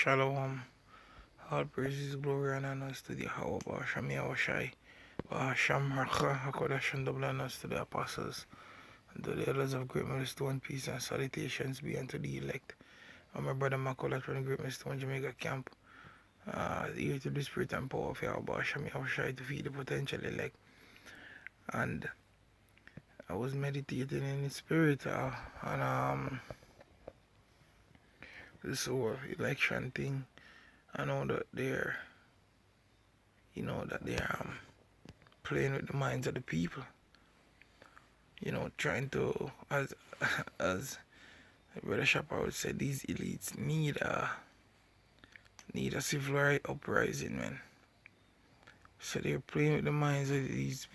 Shalom. All praises, glory, and honors to the Yahweh, Shami Awashai, Sham Racha, Hakodash, and double honors to the apostles, and to the elders of great milestone, peace and salutations be unto the elect. And my brother Makola from the great milestone Jamaica camp, here to the spirit and power of Yahweh, Shami Awashai, to feed the potential elect. And I was meditating in the spirit on this whole election thing. I know that they're playing with the minds of the people. Trying to, as Brother Shapar would say, these elites need a civil right uprising, man. So they're playing with the minds of these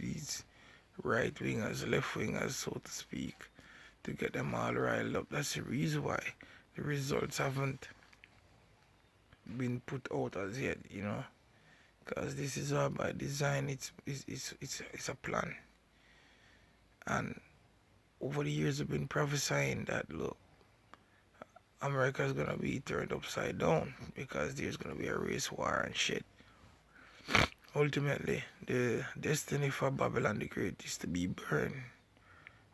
right wingers, left wingers, so to speak, to get them all riled up. That's the reason why the results haven't been put out as yet, because this is all by design. It's a plan. And over the years, we've been prophesying that, look, America's gonna be turned upside down because there's gonna be a race war and shit. Ultimately, the destiny for Babylon the Great is to be burned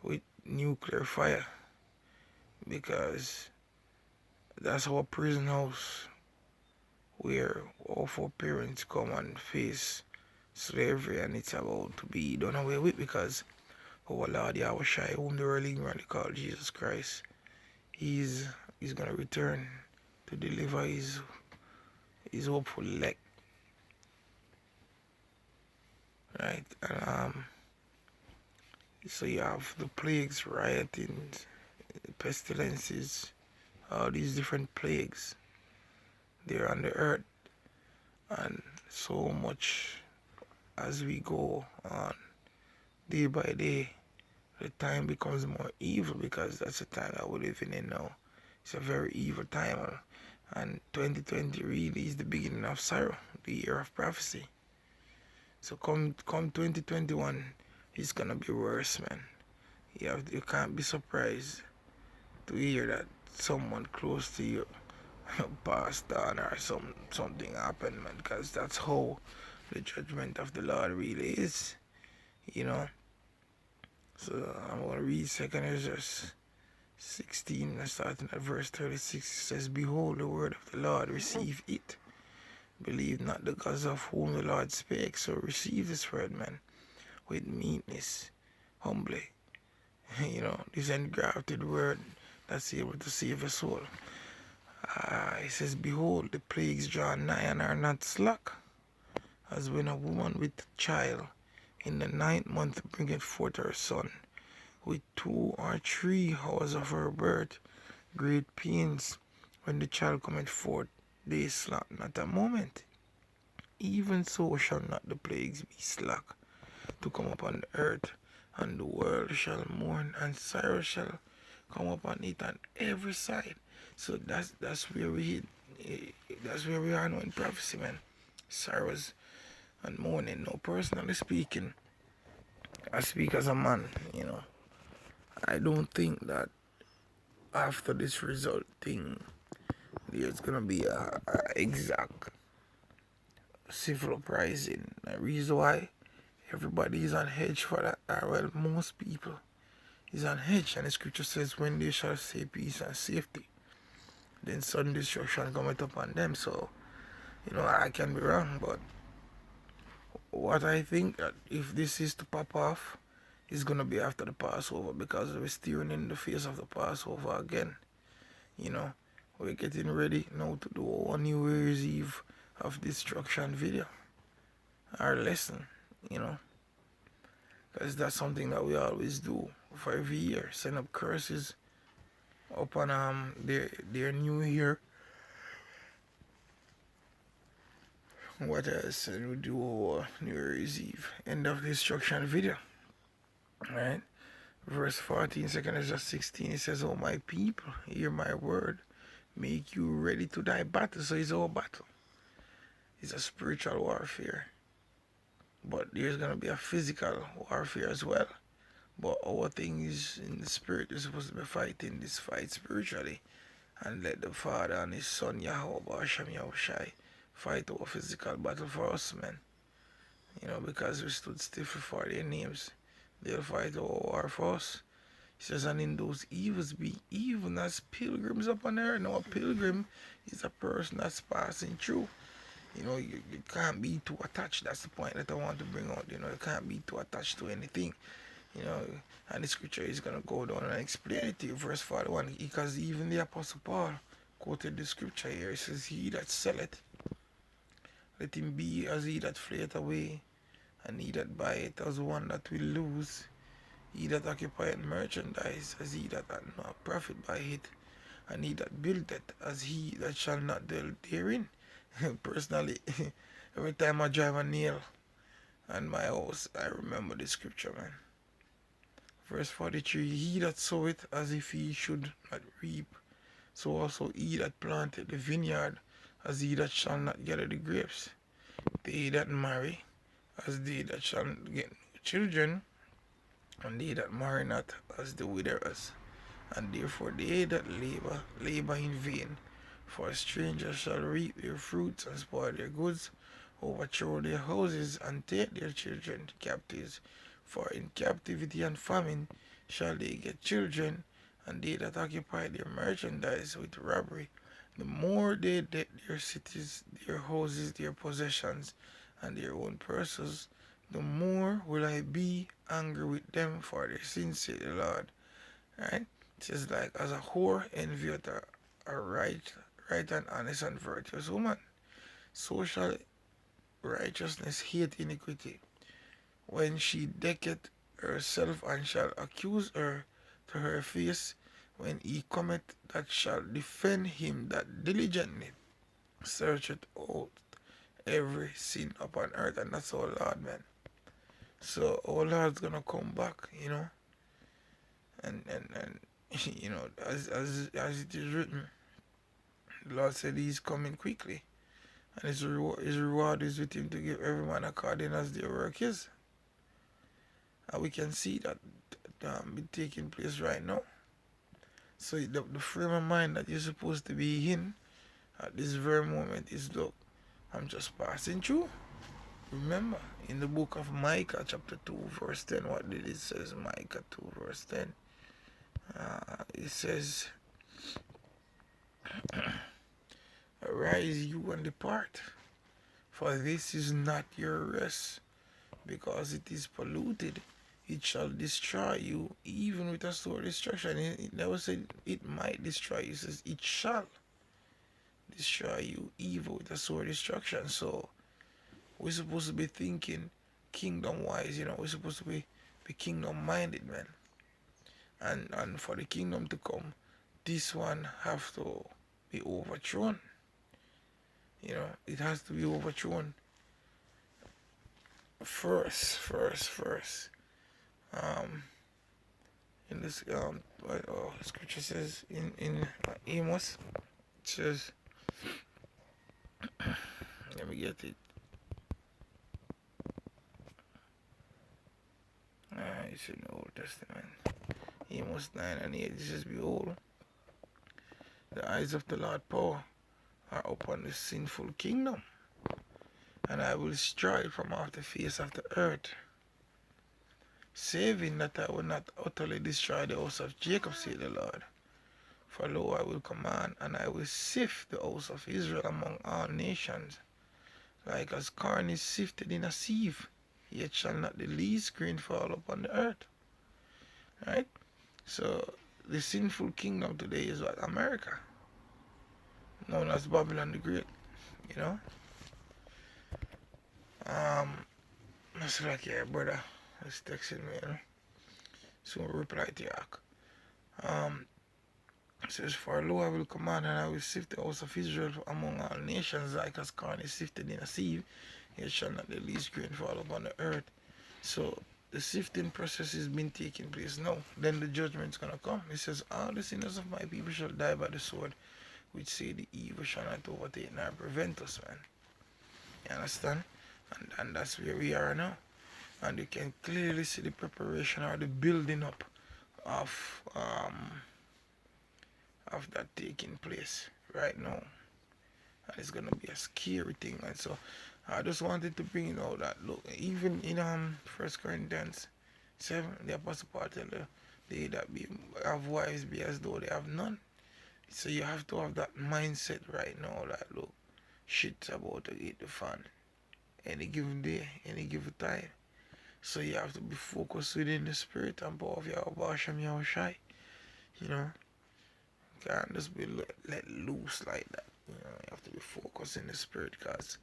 with nuclear fire, because that's our prison house where all four parents come and face slavery, and it's about to be done away with, because our Lord Yahushua, whom the world ignorantly called Jesus Christ, he's gonna return to deliver his hopeful elect. Right? And so you have the plagues, riotings, pestilences, all these different plagues. They're on the earth, and so much as we go on day by day, the time becomes more evil, because that's the time that we're living in now. It's a very evil time, and 2020 really is the beginning of sorrow, the year of prophecy. So come 2021, it's gonna be worse, man. You can't be surprised to hear that someone close to you passed on, or something happened, man, because that's how the judgment of the Lord really is, So I'm gonna read 2nd Ezra 16, starting at verse 36. It says, "Behold, the word of the Lord, receive it. Believe not the gods of whom the Lord spake, so receive this word, man, with meekness, humbly." This engrafted word that's able to save a soul. It says, "Behold, the plagues draw nigh and are not slack, as when a woman with a child in the 9th month bringeth forth her son, with 2 or 3 hours of her birth, great pains. When the child cometh forth, they slack not a moment. Even so shall not the plagues be slack to come upon the earth, and the world shall mourn, and sorrow shall come upon it on every side." So that's where we are now in prophecy, man. Sorrows and mourning. Now, personally speaking, I speak as a man, I don't think that after this result thing, there's gonna be a exact civil uprising. The reason why everybody is on hedge for that, well, most people is on hedge, and the scripture says, "When they shall say peace and safety, then sudden destruction cometh upon them." So, I can be wrong, but what I think that if this is to pop off, it's gonna be after the Passover, because we're staring in the face of the Passover again. We're getting ready now to do our New Year's Eve of destruction video, our lesson, because that's something that we always do for every year, send up curses upon their new year. What else? And we do our New Year's Eve end of destruction video, right? Verse 14, 2nd Ezra 16, it says, "Oh my people, hear my word, make you ready to die battle." So it's our battle. It's a spiritual warfare, but there's gonna be a physical warfare as well. But our thing is in the spirit. You're supposed to be fighting this fight spiritually, and let the Father and His Son Yahweh Hashem Yahushai fight our physical battle for us, man. Because we stood stiff before their names, they'll fight our war for us. He says, and in those evils be even as pilgrims upon earth. Now, a pilgrim is a person that's passing through. You can't be too attached. That's the point that I want to bring out. You can't be too attached to anything. And the scripture is going to go down and explain it to you. Verse 41, because even the Apostle Paul quoted the scripture here. He says, he that selleth, let him be as he that flayeth away, and he that buyeth as one that will lose. He that occupieth merchandise as he that hath no profit by it, and he that buildeth as he that shall not dwell therein. Personally, every time I drive a nail on my house, I remember the scripture, man. Verse 43, he that soweth as if he should not reap, so also he that planted the vineyard as he that shall not gather the grapes. They that marry as they that shall get no children, and they that marry not as the widowers. And therefore they that labor in vain. For strangers shall reap their fruits and spoil their goods, overthrow their houses, and take their children captives. For in captivity and famine shall they get children, and they that occupy their merchandise with robbery. The more they debt their cities, their houses, their possessions, and their own purses, the more will I be angry with them for their sins, saith the Lord. Right? It says, like as a whore envieth a right and honest and virtuous woman, so shall righteousness hate iniquity. When she decketh herself and shall accuse her to her face, when he cometh that shall defend him that diligently searcheth out every sin upon earth. And that's our Lord, man. So our Lord's gonna come back, and as it is written, the Lord said He's coming quickly, and His reward is with Him to give every man according as their work is. And we can see that be taking place right now. So the frame of mind that you're supposed to be in at this very moment is, look, I'm just passing through. Remember, in the book of Micah, chapter 2, verse 10, what did it say? Micah 2, verse 10. It says, arise you and depart, for this is not your rest, because it is polluted. It shall destroy you, even with a sore destruction. It never said it might destroy you. It says it shall destroy you, even with a sore destruction. So we're supposed to be thinking kingdom-wise. We're supposed to be kingdom-minded, man. And for the kingdom to come, this one have to be overthrown. It has to be overthrown first. In this scripture says in Amos, it says, let me get it. It's in the Old Testament. Amos 9 and 8. It says, behold, the eyes of the Lord power are upon the sinful kingdom, and I will destroy it from off the face of the earth, saving that I will not utterly destroy the house of Jacob, saith the Lord. For lo, I will command, and I will sift the house of Israel among all nations, like as corn is sifted in a sieve, yet shall not the least grain fall upon the earth. Right? So the sinful kingdom today is what? America, known as Babylon the Great. That's like, yeah, brother, it's texting me, So we'll reply to Yak. It says, for lo, I will command, and I will sift the house of Israel among all nations, like as corn is sifted in a sieve, yet shall not the least grain fall upon the earth. So the sifting process has been taking place now. Then the judgment is going to come. It says, all the sinners of my people shall die by the sword, which say the evil shall not overtake nor prevent us, man. You understand? And that's where we are now. And you can clearly see the preparation or the building up of of that taking place right now. And it's gonna be a scary thing, and so I just wanted to bring out that look, even in First Corinthians 7, the Apostle Paul tell they that be have wives be as though they have none. So you have to have that mindset right now that look, shit's about to hit the fan any given day, any given time. So you have to be focused within the spirit and power of Yahweh Hashem Yahushai. You know, can't just be let loose like that. You know, you have to be focused in the spirit because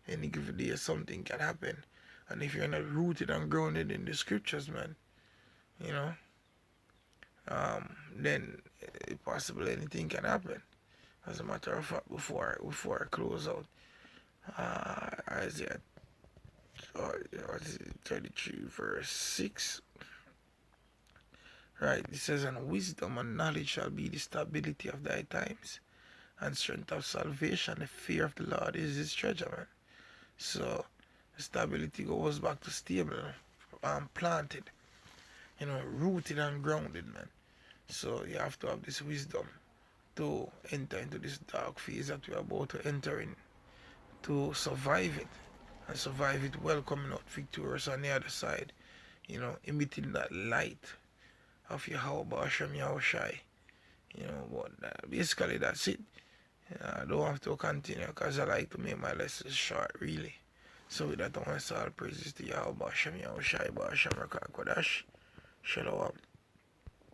any given day something can happen. And if you're not rooted and grounded in the scriptures, man, you know, then possibly anything can happen. As a matter of fact, before I close out, Isaiah 33 verse 6, right? It says, "And wisdom and knowledge shall be the stability of thy times, and strength of salvation. The fear of the Lord is his treasure, man." So stability goes back to stable, planted, you know, rooted and grounded, man. So you have to have this wisdom to enter into this dark phase that we're about to enter in, to survive it and survive it well, coming out victorious on the other side, you know, emitting that light of Yahweh Hashem Yahushai, you know. But basically that's it. I don't have to continue because I like to make my lessons short, really. So with that, I want to say all praises to Yahweh Hashem Yahushai Hashem Rakah Kodash. Shalom.